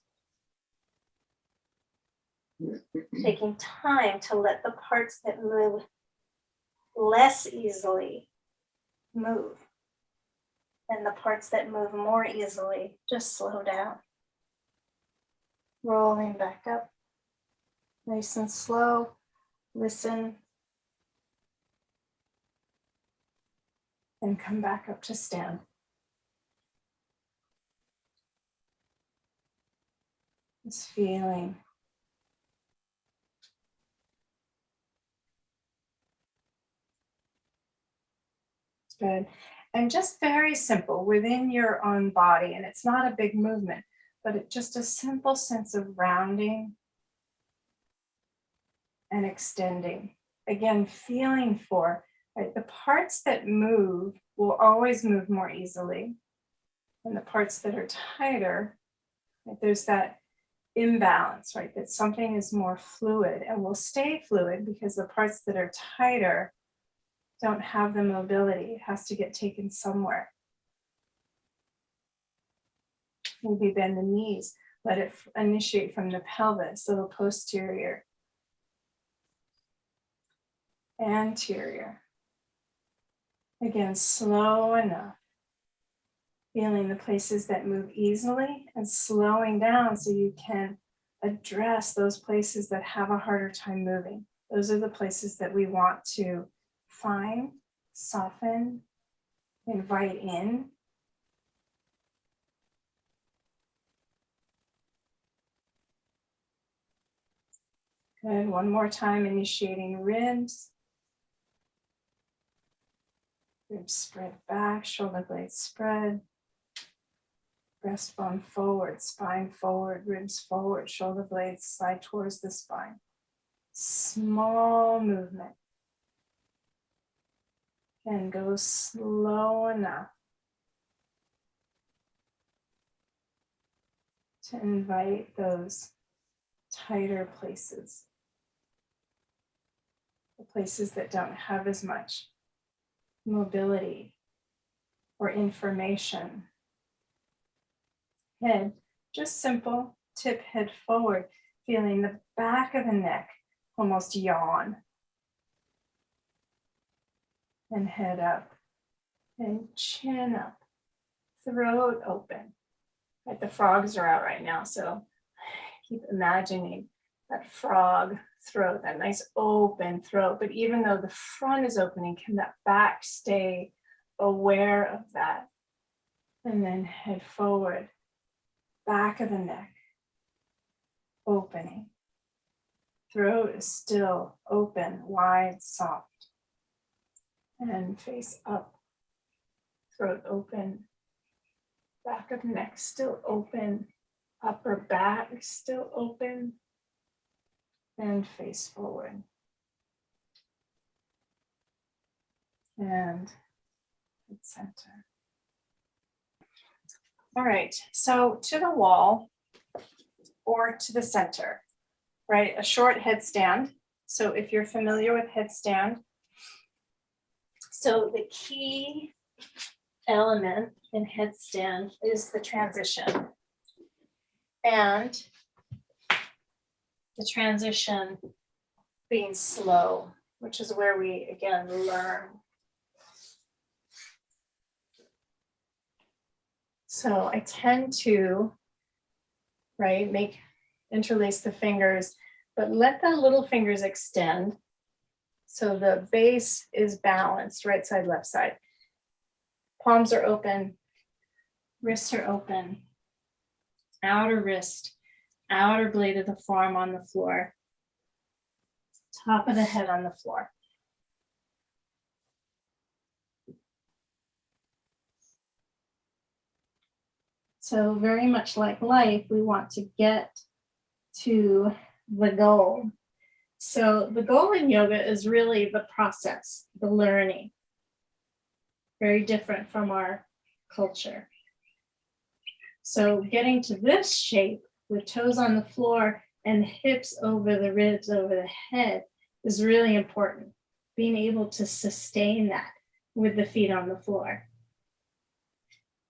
Taking time to let the parts that move less easily move. And the parts that move more easily just slow down. Rolling back up. Nice and slow. Listen. And come back up to stand. This feeling. Good. And just very simple within your own body. And it's not a big movement, but it's just a simple sense of rounding and extending. Again, feeling for, right, the parts that move will always move more easily. And the parts that are tighter, right, there's that imbalance, right? That something is more fluid and will stay fluid because the parts that are tighter don't have the mobility. It has to get taken somewhere. Maybe bend the knees. Let it initiate from the pelvis, little posterior, anterior. Again, slow enough. Feeling the places that move easily and slowing down so you can address those places that have a harder time moving. Those are the places that we want to find, soften, invite in. Good. One more time, initiating ribs. Ribs spread back, shoulder blades spread. Breastbone forward, spine forward, ribs forward, shoulder blades slide towards the spine. Small movement. And go slow enough to invite those tighter places. The places that don't have as much mobility or information. Head, just simple, tip head forward, feeling the back of the neck almost yawn. And head up, and chin up, throat open. Right, the frogs are out right now, so keep imagining that frog throat, that nice open throat. But even though the front is opening, can that back stay aware of that? And then head forward. Back of the neck, opening. Throat is still open, wide, soft. And face up. Throat open. Back of neck still open. Upper back still open. And face forward. And center. All right, so to the wall or to the center, right? A short headstand. So if you're familiar with headstand, So the key element in headstand is the transition. And the transition being slow, which is where we, again, learn. So I tend to, right, interlace the fingers, but let the little fingers extend. So the base is balanced, right side, left side. Palms are open, wrists are open, outer wrist, outer blade of the forearm on the floor, top of the head on the floor. So very much like life, we want to get to the goal. So the goal in yoga is really the process, the learning. Very different from our culture. So getting to this shape with toes on the floor and hips over the ribs, over the head is really important. Being able to sustain that with the feet on the floor.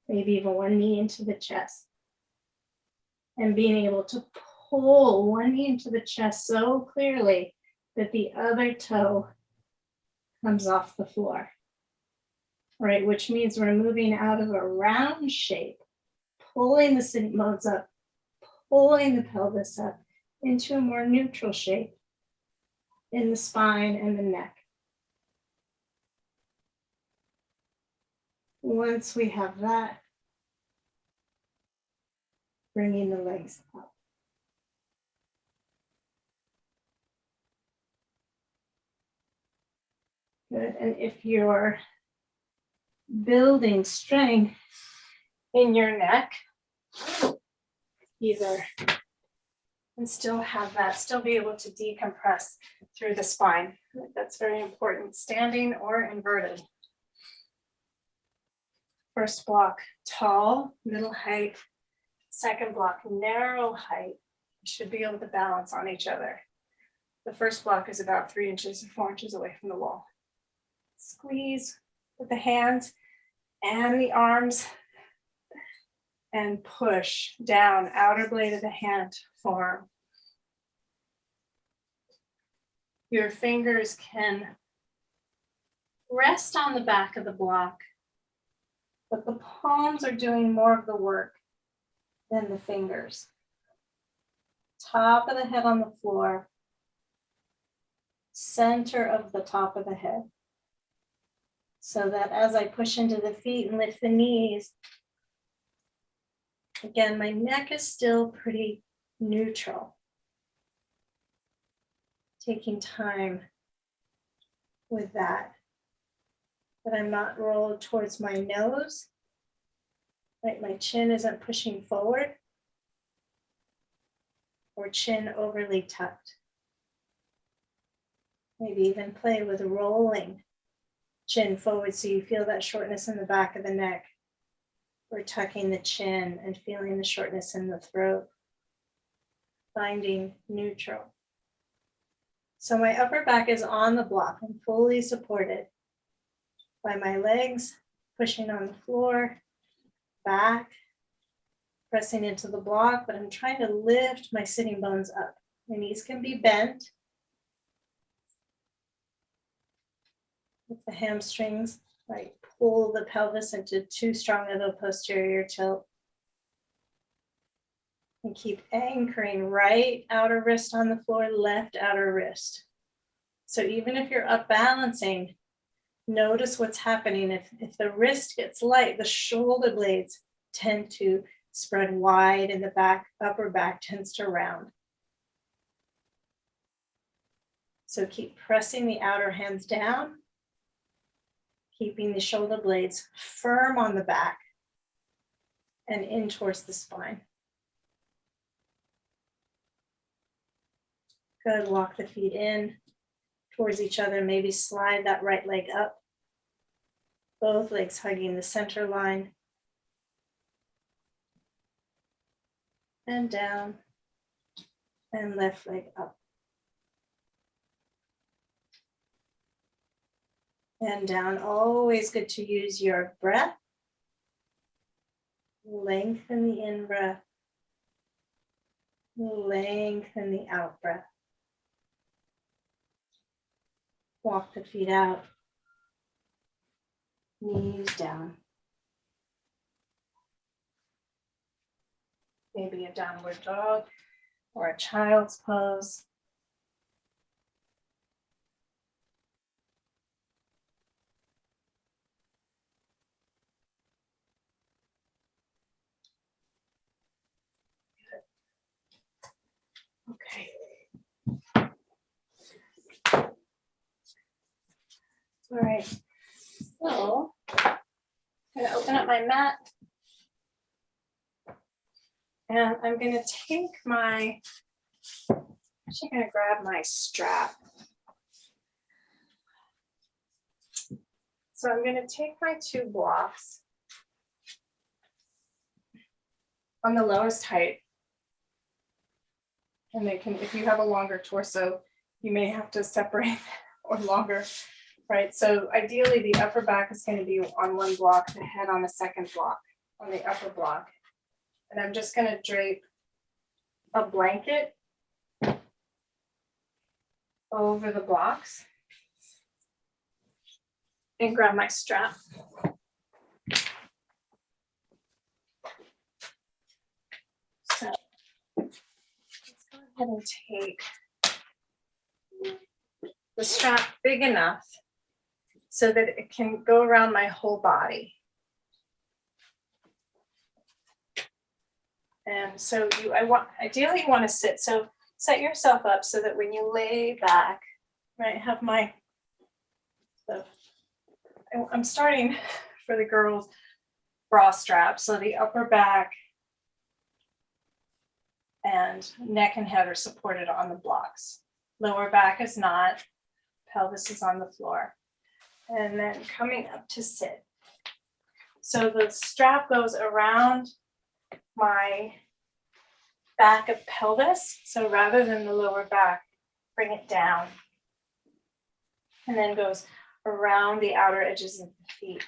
Maybe even one knee into the chest. And being able to pull one knee into the chest so clearly that the other toe comes off the floor. Right, which means we're moving out of a round shape, pulling the sitting bones up, pulling the pelvis up into a more neutral shape in the spine and the neck. Once we have that, bringing the legs up. Good, and if you're building strength in your neck, either, and still have that, still be able to decompress through the spine. That's very important, standing or inverted. First block, tall, middle height. Second block, narrow height. You should be able to balance on each other. The first block is about 3 inches or 4 inches away from the wall. Squeeze with the hands and the arms and push down, outer blade of the hand, forearm. Your fingers can rest on the back of the block, but the palms are doing more of the work than the fingers. Top of the head on the floor, center of the top of the head. So that as I push into the feet and lift the knees, again, my neck is still pretty neutral. Taking time with that. That I'm not rolled towards my nose. Right, my chin isn't pushing forward. Or chin overly tucked. Maybe even play with rolling chin forward so you feel that shortness in the back of the neck. Or tucking the chin and feeling the shortness in the throat. Finding neutral. So my upper back is on the block. I'm fully supported by my legs pushing on the floor, back, pressing into the block, but I'm trying to lift my sitting bones up. My knees can be bent. With the hamstrings, right? Pull the pelvis into too strong of a posterior tilt. And keep anchoring right outer wrist on the floor, left outer wrist. So even if you're up balancing, notice what's happening. If the wrist gets light, the shoulder blades tend to spread wide and the back, upper back tends to round. So keep pressing the outer hands down, keeping the shoulder blades firm on the back and in towards the spine. Good, walk the feet in towards each other, maybe slide that right leg up. Both legs hugging the center line. And down, and left leg up. and down. Always good to use your breath. Lengthen the in-breath. Lengthen the out-breath. Walk the feet out. Knees down. Maybe a downward dog or a child's pose. Okay. All right. So I'm going to open up my mat. And I'm going to take my, I'm actually going to grab my strap. So I'm going to take my 2 blocks on the lowest height. And they can, if you have a longer torso, you may have to separate or longer, right? So ideally the upper back is going to be on one block, the head on the second block, on the upper block. And I'm just going to drape a blanket over the blocks and grab my strap. So let's go ahead and take the strap big enough so that it can go around my whole body. And so ideally you want to sit. So set yourself up so that when you lay back, right, have my, I'm starting for the girls bra strap. So the upper back and neck and head are supported on the blocks. Lower back is not, pelvis is on the floor. And then coming up to sit. So the strap goes around my back of pelvis. So rather than the lower back, bring it down. And then goes around the outer edges of the feet.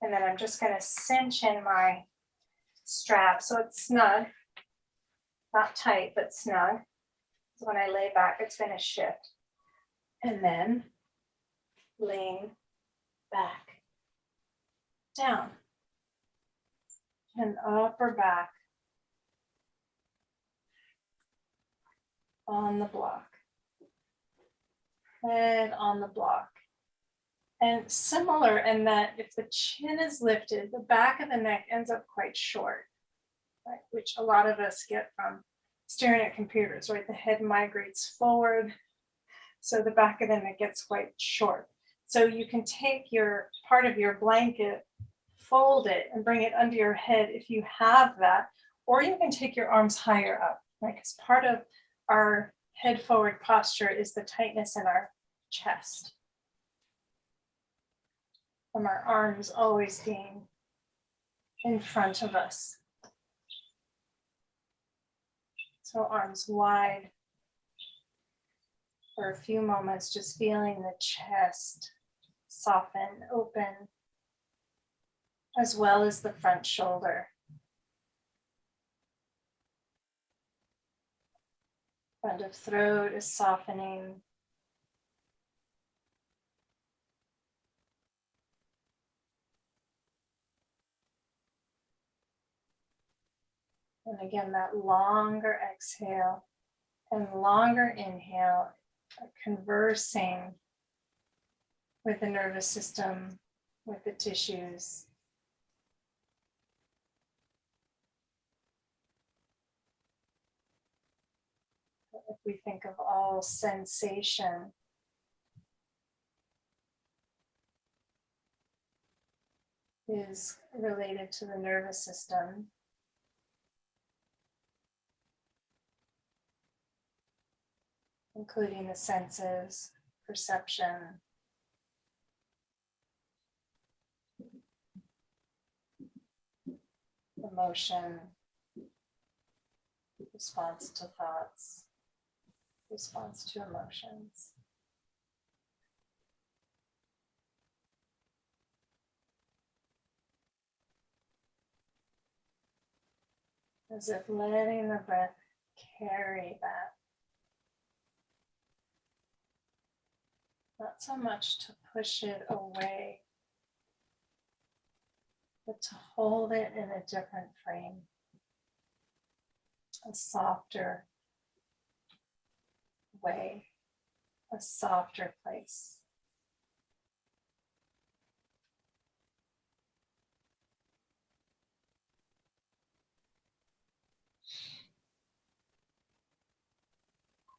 And then I'm just going to cinch in my strap so it's snug, not tight, but snug. So when I lay back, it's going to shift. And then lean back, down, and upper back on the block, head on the block. And similar in that if the chin is lifted, the back of the neck ends up quite short, right? Which a lot of us get from staring at computers, right? The head migrates forward, so the back of the neck gets quite short. So you can take your part of your blanket, fold it, and bring it under your head if you have that, or you can take your arms higher up, right? Because part of our head forward posture is the tightness in our chest, from our arms always being in front of us. So arms wide for a few moments, just feeling the chest soften, open, as well as the front shoulder. Front of throat is softening. And again, that longer exhale and longer inhale, conversing with the nervous system, with the tissues. If we think of all sensation, is related to the nervous system. Including the senses, perception, emotion, response to thoughts, response to emotions. as if letting the breath carry that. Not so much to push it away, but to hold it in a different frame, a softer way, a softer place.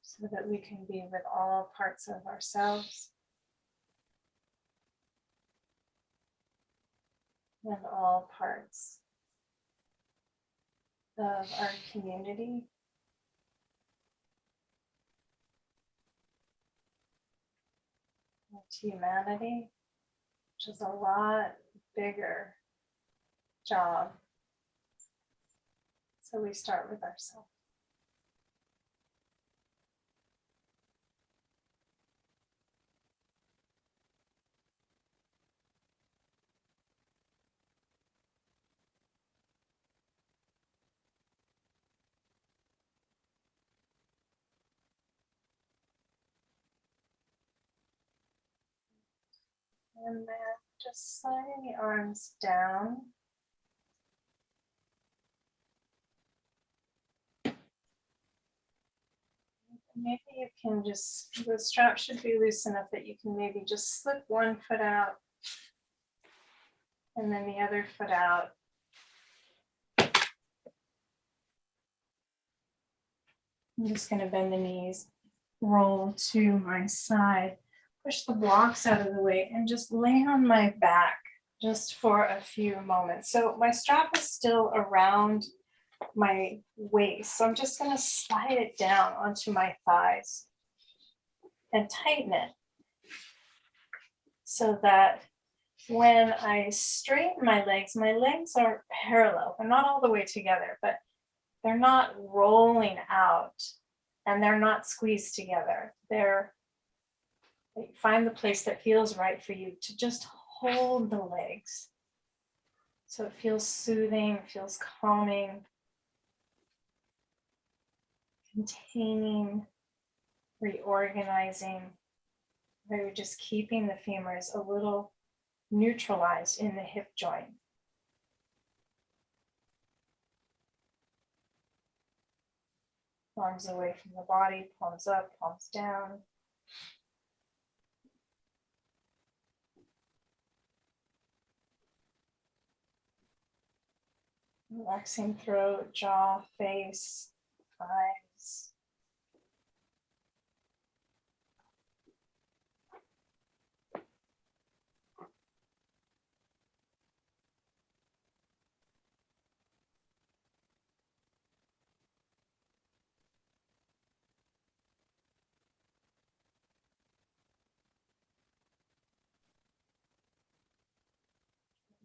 So that we can be with all parts of ourselves and all parts of our community. And humanity, which is a lot bigger job. So we start with ourselves. And then just sliding the arms down. Maybe you can just, the strap should be loose enough that you can maybe just slip one foot out and then the other foot out. I'm just going to bend the knees, roll to my side, push the blocks out of the way, and just lay on my back just for a few moments. So my strap is still around my waist, so I'm just going to slide it down onto my thighs and tighten it so that when I straighten my legs are parallel. They're not all the way together, but they're not rolling out and they're not squeezed together. Find the place that feels right for you to just hold the legs. So it feels soothing, it feels calming, containing, reorganizing, where you're just keeping the femurs a little neutralized in the hip joint. Arms away from the body, palms up, palms down. Relaxing throat, jaw, face, eyes.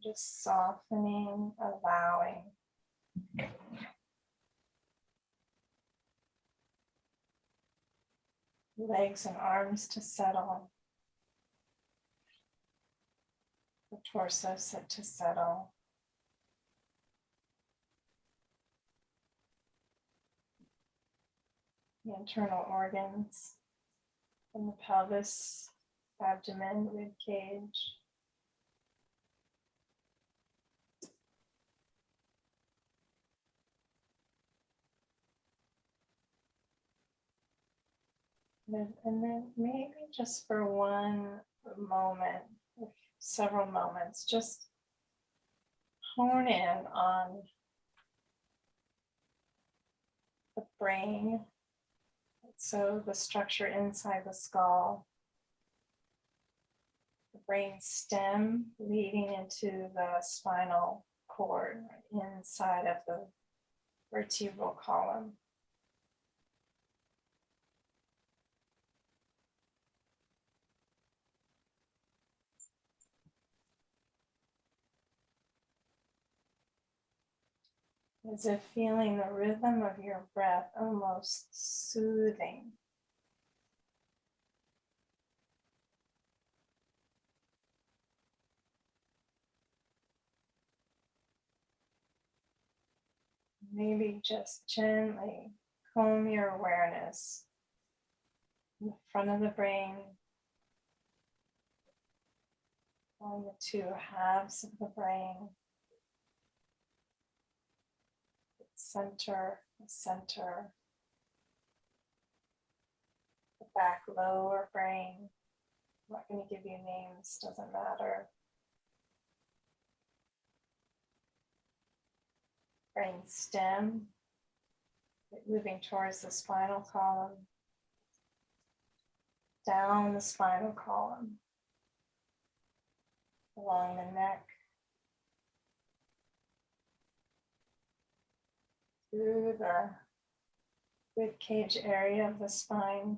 Just softening, allowing. Legs and arms to settle. The torso set to settle. The internal organs from the pelvis, abdomen, rib cage. And then maybe just for one moment, or several moments, just hone in on the brain. So the structure inside the skull, the brain stem leading into the spinal cord inside of the vertebral column. As if feeling the rhythm of your breath almost soothing. maybe just gently comb your awareness in the front of the brain, on the two halves of the brain, the center, the back lower brain. I'm not going to give you names, doesn't matter. Brain stem, moving towards the spinal column, down the spinal column, along the neck, through the rib cage area of the spine,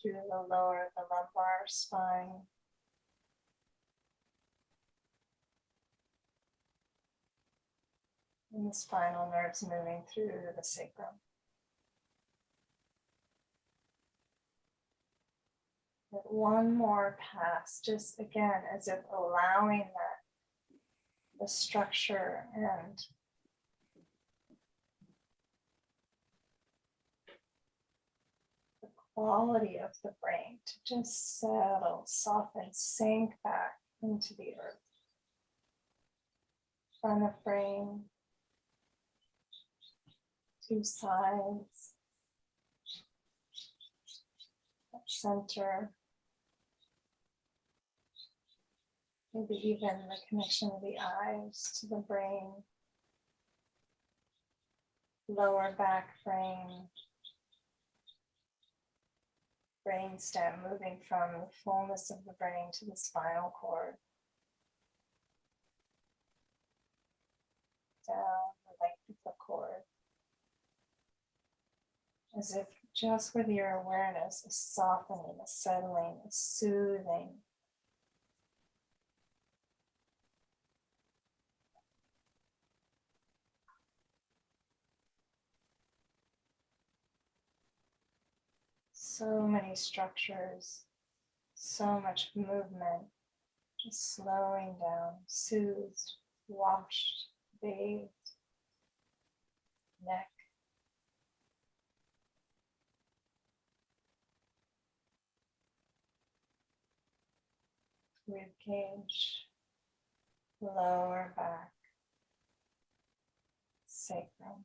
through the lower, the lumbar spine, and the spinal nerves moving through the sacrum. But one more pass, just again, as if allowing that, the structure and the quality of the brain to just settle, soften, sink back into the earth. Front of brain, two sides, center, maybe even the connection of the eyes to the brain, lower back brain, brain stem moving from the fullness of the brain to the spinal cord, down the length of the cord, as if just with your awareness, a softening, a settling, a soothing. So many structures, so much movement, just slowing down, soothed, washed, bathed, neck, rib cage, lower back, sacrum.